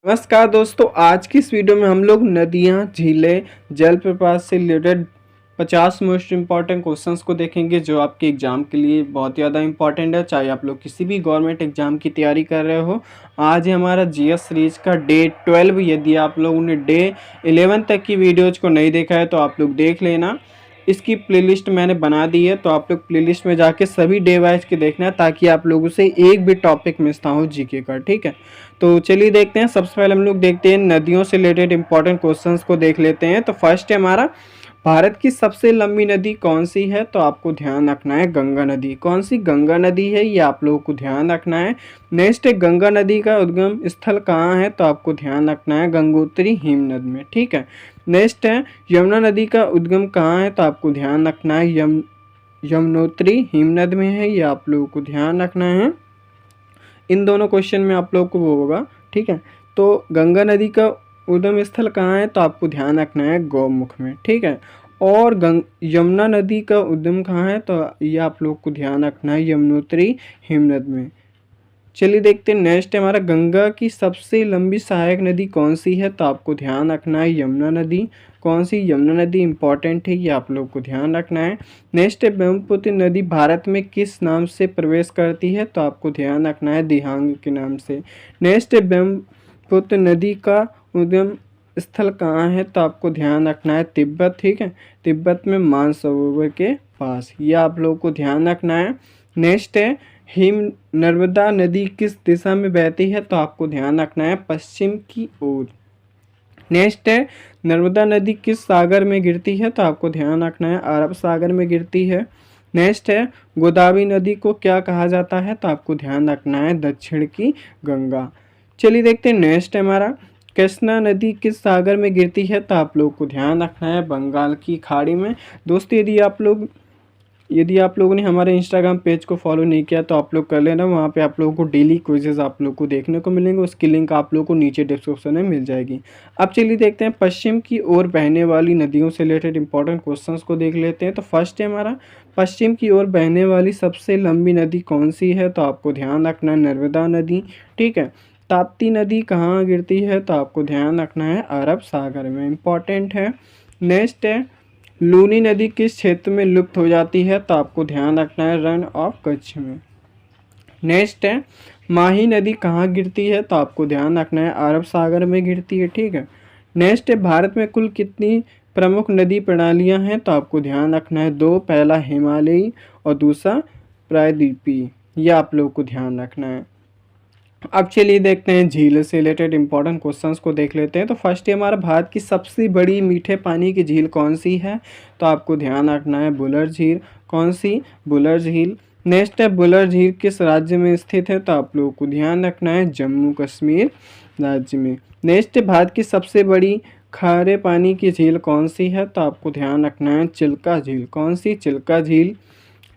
नमस्कार दोस्तों, आज की इस वीडियो में हम लोग नदियाँ, झीलें, जलप्रपात से रिलेटेड 50 मोस्ट इम्पॉर्टेंट क्वेश्चंस को देखेंगे जो आपके एग्ज़ाम के लिए बहुत ज़्यादा इम्पॉर्टेंट है। चाहे आप लोग किसी भी गवर्नमेंट एग्ज़ाम की तैयारी कर रहे हो। आज है हमारा जीएस सीरीज का डे 12। यदि आप लोगों ने डे 11 तक की वीडियोज़ को नहीं देखा है तो आप लोग देख लेना। इसकी प्लेलिस्ट मैंने बना दी है, तो आप लोग प्लेलिस्ट में जाके सभी डे वाइज के देखना है ताकि आप लोगों से एक भी टॉपिक मिस ना हो जीके का। ठीक है, तो चलिए देखते हैं। सबसे पहले हम लोग देखते हैं नदियों से रिलेटेड इंपॉर्टेंट क्वेश्चंस को देख लेते हैं। तो फर्स्ट है हमारा, भारत की सबसे लंबी नदी कौन सी है? तो आपको ध्यान रखना है गंगा नदी। कौन सी गंगा नदी है, ये आप लोगों को ध्यान रखना है। नेक्स्ट है, गंगा नदी का उद्गम स्थल कहाँ है? तो आपको ध्यान रखना है गंगोत्री हिमनद में। ठीक है। नेक्स्ट है, यमुना नदी का उद्गम कहाँ है? तो आपको ध्यान रखना है यमुनोत्री हिमनद में है, ये आप लोगों को ध्यान रखना है। इन दोनों क्वेश्चन में आप लोग को वो होगा। ठीक है, तो गंगा नदी का उद्गम स्थल कहाँ है? तो आपको ध्यान रखना है गौमुख में। ठीक है, और यमुना नदी का उद्गम कहाँ है? तो ये आप लोग को ध्यान रखना है यमुनोत्री हिमनद में। चलिए देखते हैं। नेक्स्ट है हमारा, गंगा की सबसे लंबी सहायक नदी कौन सी है? तो आपको ध्यान रखना है यमुना नदी। कौन सी? यमुना नदी इंपॉर्टेंट है, ये आप लोग को ध्यान रखना है। नेक्स्ट है, ब्रह्मपुत्र नदी भारत में किस नाम से प्रवेश करती है? तो आपको ध्यान रखना है दिहांग के नाम से। नेक्स्ट है, ब्रह्मपुत्र नदी का उद्गम स्थल कहाँ है? तो आपको ध्यान रखना है तिब्बत। ठीक है, तिब्बत में मानसरोवर के पास, ये आप लोग को ध्यान रखना है। नेक्स्ट है, नर्मदा नदी किस दिशा में बहती है? तो आपको ध्यान रखना है पश्चिम की ओर। नेक्स्ट है, नर्मदा नदी किस सागर में गिरती है? तो आपको ध्यान रखना है अरब सागर में गिरती है। नेक्स्ट है, गोदावरी नदी को क्या कहा जाता है? तो आपको ध्यान रखना है दक्षिण की गंगा। चलिए देखते हैं। नेक्स्ट है हमारा, कृष्णा नदी किस सागर में गिरती है? तो आप लोग को ध्यान रखना है बंगाल की खाड़ी में। दोस्तों, यदि आप लोगों ने हमारे इंस्टाग्राम पेज को फॉलो नहीं किया तो आप लोग कर लेना। वहाँ पे आप लोगों को डेली क्विजेज आप लोग को देखने को मिलेंगे, उसकी लिंक आप लोगों को नीचे डिस्क्रिप्शन में मिल जाएगी। अब चलिए देखते हैं, पश्चिम की ओर बहने वाली नदियों से रिलेटेड इंपॉर्टेंट क्वेश्चंस को देख लेते हैं। तो फर्स्ट है हमारा, पश्चिम की ओर बहने वाली सबसे लंबी नदी कौन सी है? तो आपको ध्यान रखना है नर्मदा नदी। ठीक है। ताप्ती नदी कहाँ गिरती है? तो आपको ध्यान रखना है अरब सागर में, इंपॉर्टेंट है। नेक्स्ट है, लूनी नदी किस क्षेत्र में लुप्त हो जाती है? तो आपको ध्यान रखना है रण ऑफ कच्छ में। नेक्स्ट है, माही नदी कहाँ गिरती है? तो आपको ध्यान रखना है अरब सागर में गिरती है। ठीक है। नेक्स्ट है, भारत में कुल कितनी प्रमुख नदी प्रणालियाँ हैं? तो आपको ध्यान रखना है दो, पहला हिमालयी और दूसरा प्रायद्वीपीय, ये आप लोग को ध्यान रखना है। अब चलिए देखते हैं, झील से रिलेटेड इंपॉर्टेंट क्वेश्चंस को देख लेते हैं। तो फर्स्ट है हमारा, भारत की सबसे बड़ी मीठे पानी की झील कौन सी है? तो आपको ध्यान रखना है बुलर झील। कौन सी? बुलर झील। नेक्स्ट है, बुलर झील किस राज्य में स्थित है? तो आप लोगों को ध्यान रखना है जम्मू कश्मीर राज्य में। नेक्स्ट है, भारत की सबसे बड़ी खारे पानी की झील कौन सी है? तो आपको ध्यान रखना है चिल्का झील। कौन सी? चिल्का झील।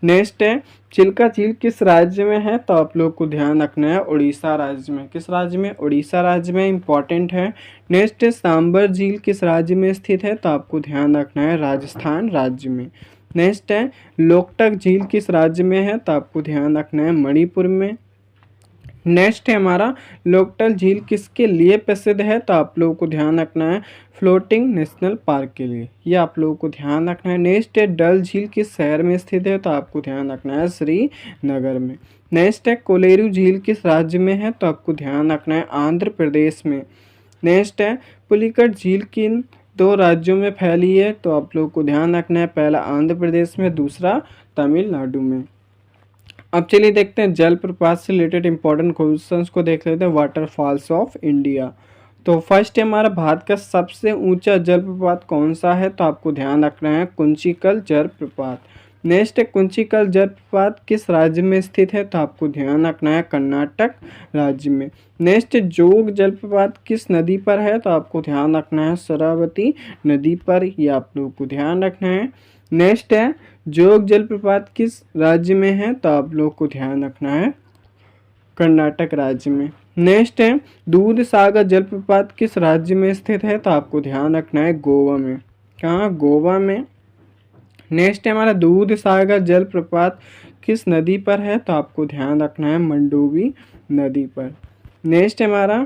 नेक्स्ट है, चिल्का झील किस राज्य में है? तो आप लोग को ध्यान रखना है उड़ीसा राज्य में। किस राज्य में? उड़ीसा राज्य में, इंपॉर्टेंट है। नेक्स्ट है, सांबर झील किस राज्य में स्थित है? तो आपको ध्यान रखना है राजस्थान राज्य में। नेक्स्ट है, लोकटक झील किस राज्य में है? तो आपको ध्यान रखना है मणिपुर में। नेक्स्ट है हमारा, लोकटक झील किसके लिए प्रसिद्ध है? तो आप लोगों को ध्यान रखना है फ्लोटिंग नेशनल पार्क के लिए, ये आप लोगों को ध्यान रखना है। नेक्स्ट है, डल झील किस शहर में स्थित है? तो आपको ध्यान रखना है श्रीनगर में। नेक्स्ट है, कोलेरू झील किस राज्य में है? तो आपको ध्यान रखना है आंध्र प्रदेश में। नेक्स्ट है, पुलिकट झील किन दो राज्यों में फैली है? तो आप लोगों को ध्यान रखना है पहला आंध्र प्रदेश में, दूसरा तमिलनाडु में। अब चलिए देखते हैं, जलप्रपात से रिलेटेड इंपॉर्टेंट क्वेश्चंस को देख लेते हैं। Waterfalls of India. तो फर्स्ट है हमारा, भारत का सबसे ऊंचा जलप्रपात कौन सा है? तो आपको ध्यान रखना है कुंचिकल जलप्रपात। नेक्स्ट है, कुंचिकल जलप्रपात किस राज्य में स्थित है? तो आपको ध्यान रखना है कर्नाटक राज्य में। नेक्स्ट है, जोग जलप्रपात किस नदी पर है? तो आपको ध्यान रखना है शरावती नदी पर, ये आप लोगों को ध्यान रखना है। नेक्स्ट है, जोग जलप्रपात किस राज्य में है? तो आप लोग को ध्यान रखना है कर्नाटक राज्य में। नेक्स्ट है, दूध सागर जलप्रपात किस राज्य में स्थित है? तो आपको ध्यान रखना है गोवा में। कहाँ? गोवा में। नेक्स्ट है हमारा, दूध सागर जलप्रपात किस नदी पर है? तो आपको ध्यान रखना है मंडोवी नदी पर। नेक्स्ट है हमारा,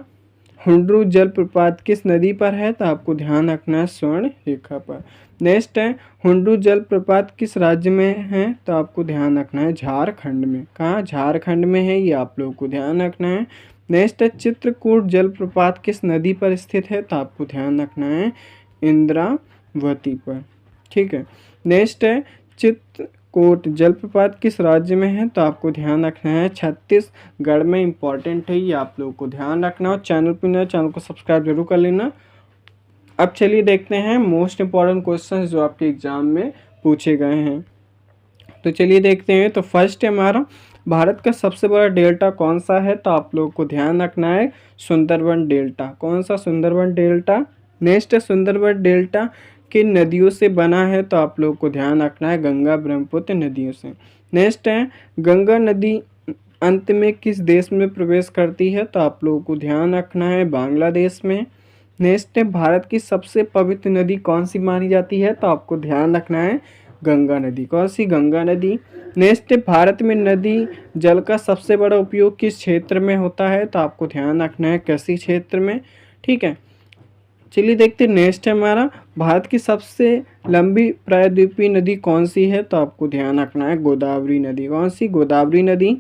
हुंड्रू जलप्रपात किस नदी पर है? तो आपको ध्यान रखना है स्वर्ण रेखा पर। नेक्स्ट है हुंड्रू जलप्रपात किस राज्य में है? तो आपको ध्यान रखना है झारखंड में। कहाँ? झारखंड में है, ये आप लोगों को ध्यान रखना है। नेक्स्ट है चित्रकूट जलप्रपात किस नदी पर स्थित है? तो आपको ध्यान रखना है इंद्रावती पर। ठीक है। नेक्स्ट है चित्रकूट जलप्रपात किस राज्य में है? तो आपको ध्यान रखना है छत्तीसगढ़ में। इंपॉर्टेंट है, ये आप लोगों को ध्यान रखना। और चैनल पर नए, चैनल को सब्सक्राइब जरूर कर लेना। अब चलिए देखते हैं मोस्ट इम्पॉर्टेंट क्वेश्चंस जो आपके एग्जाम में पूछे गए हैं। तो चलिए देखते हैं। तो फर्स्ट है हमारा, भारत का सबसे बड़ा डेल्टा कौन सा है? तो आप लोगों को ध्यान रखना है सुंदरबन डेल्टा। कौन सा? सुंदरबन डेल्टा। नेक्स्ट है सुंदरबन डेल्टा किन नदियों से बना है? तो आप लोगों को ध्यान रखना है गंगा ब्रह्मपुत्र नदियों से। नेक्स्ट है गंगा नदी अंत में किस देश में प्रवेश करती है? तो आप लोगों को ध्यान रखना है बांग्लादेश में। नेक्स्ट है भारत की सबसे पवित्र नदी कौन सी मानी जाती है? तो आपको ध्यान रखना है गंगा नदी। कौन सी? गंगा नदी। नेक्स्ट है भारत में नदी जल का सबसे बड़ा उपयोग किस क्षेत्र में होता है? तो आपको ध्यान रखना है कृषि क्षेत्र में। ठीक है। चलिए देखते हैं। नेक्स्ट है हमारा, भारत की सबसे लंबी प्रायद्वीपीय नदी कौन सी है? तो आपको ध्यान रखना है गोदावरी नदी। कौन सी? गोदावरी नदी।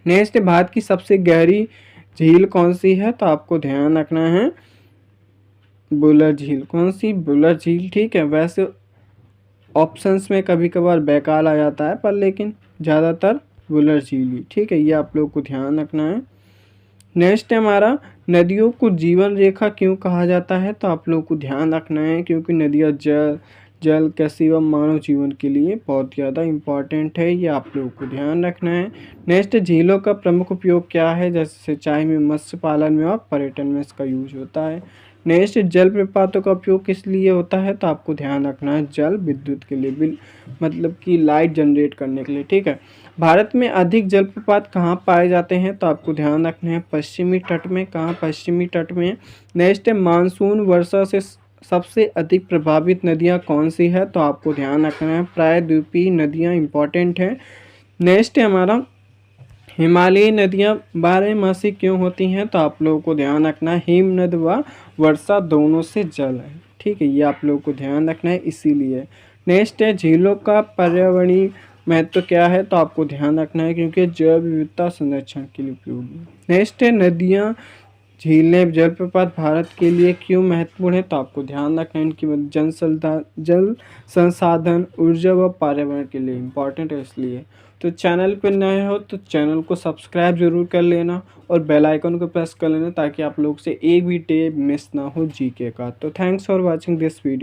नेक्स्ट है भारत की सबसे गहरी झील कौन सी है? तो आपको ध्यान रखना है बुलर झील। कौन सी? बुलर झील। ठीक है। वैसे ऑप्शंस में कभी कभार बैकाल आ जाता है, पर लेकिन ज़्यादातर बुलर झील ही। ठीक है, ये आप लोग को ध्यान रखना है। नेक्स्ट है हमारा, नदियों को जीवन रेखा क्यों कहा जाता है? तो आप लोग को ध्यान रखना है क्योंकि नदियाँ जल कृषि व मानव जीवन के लिए बहुत ज़्यादा इम्पॉर्टेंट है, ये आप लोगों को ध्यान रखना है। नेक्स्ट, झीलों का प्रमुख उपयोग क्या है? जैसे सिंचाई में, मत्स्य पालन में और पर्यटन में इसका यूज होता है। नेक्स्ट, जल प्रपातों का उपयोग किस लिए होता है? तो आपको ध्यान रखना है जल विद्युत के लिए, मतलब कि लाइट जनरेट करने के लिए। ठीक है। भारत में अधिक जलप्रपात कहाँ पाए जाते हैं? तो आपको ध्यान रखना है पश्चिमी तट में। कहाँ? पश्चिमी तट में। नेक्स्ट है मानसून वर्षा से सबसे अधिक प्रभावित नदियाँ कौन सी है? तो आपको ध्यान रखना है प्रायद्वीपीय नदियाँ इंपॉर्टेंट है। नेक्स्ट है हमारा, हिमालयी नदियाँ 12मासी क्यों होती हैं? तो आप लोगों को ध्यान रखना है हिमनद व वर्षा दोनों से जल है। ठीक है, ये आप लोगों को ध्यान रखना है इसीलिए। नेक्स्ट है झीलों का पर्यावरणीय महत्व क्या है? तो आपको ध्यान रखना है क्योंकि जैव विविधता संरक्षण के लिए उपयोगी। नेक्स्ट है नदियाँ, झीलें, जलप्रपात भारत के लिए क्यों महत्वपूर्ण है? तो आपको ध्यान रखना है इनकी जल संसाधन, ऊर्जा व पर्यावरण के लिए इम्पॉर्टेंट है इसलिए। तो चैनल पर नए हो तो चैनल को सब्सक्राइब जरूर कर लेना और बेल आइकन को प्रेस कर लेना ताकि आप लोग से एक भी टेप मिस ना हो जीके का। तो thanks for watching this video.